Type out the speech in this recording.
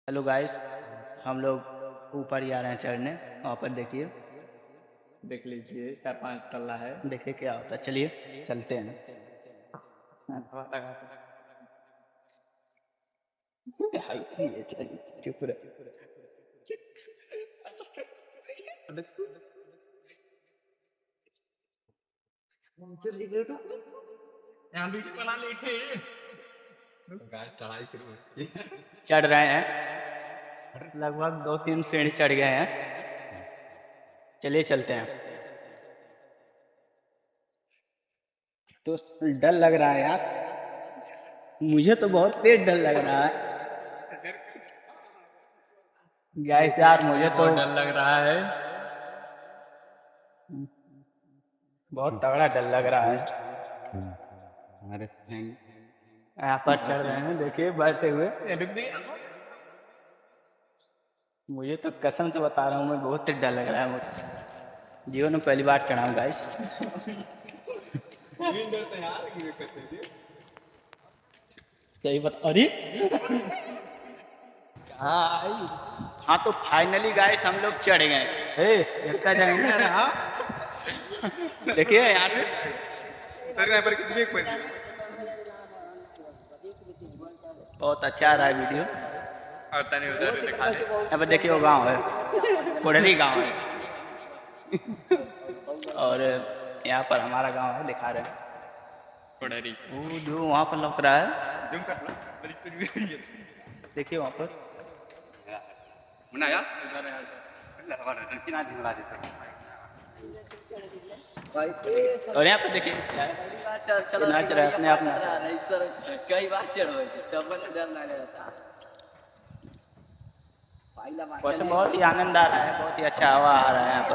Hello guys, हम लोग ऊपर ही आ रहे हैं चढ़ने। वहाँ पर देखिए, देख लीजिए 4-5 तल्ला है। देखिए क्या होता है। चलिए चलते हैं। हंसी है, चलिए चुप रहे। यहाँ वीडियो बना ले थे। चढ़ाई करो। चढ़ रहे हैं, लगभग 2-3 सीढ़ी चढ़ गए हैं। चलिए चलते हैं। तो डर लग रहा है यार, मुझे तो बहुत तेज डर लग रहा है गाइस। यार मुझे तो बहुत डर लग रहा है। बहुत तगड़ा डर लग रहा है। अरे यहाँ पर चढ़ रहे हैं, देखिए बैठे हुए। मुझे तो कसम से बता रहा हूँ, मैं बहुत डर लग रहा है मुझे। जीवन में पहली बार चढ़ा हूँ गाइस। सही बता। अरे हाँ, तो फाइनली गाइस हम लोग चढ़ गए। धक्का जाएंगे रहा। देखिए यहाँ पे बहुत अच्छा आ रहा है वीडियो। यहाँ पर देखिए वो गांव है, कोडरी गांव है। और यहाँ पर हमारा गांव है, दिखा रहे हैं। वो जो वहाँ पर लग रहा है, देखिए वहाँ पर। और यहाँ पर देखिए नाच रहा है अपने आप में। कई बार चढ़ो तब डर लग रहा वैसे बहुत ही आनंद आ रहा है, बहुत ही अच्छा हवा आ रहा है यहाँ पर।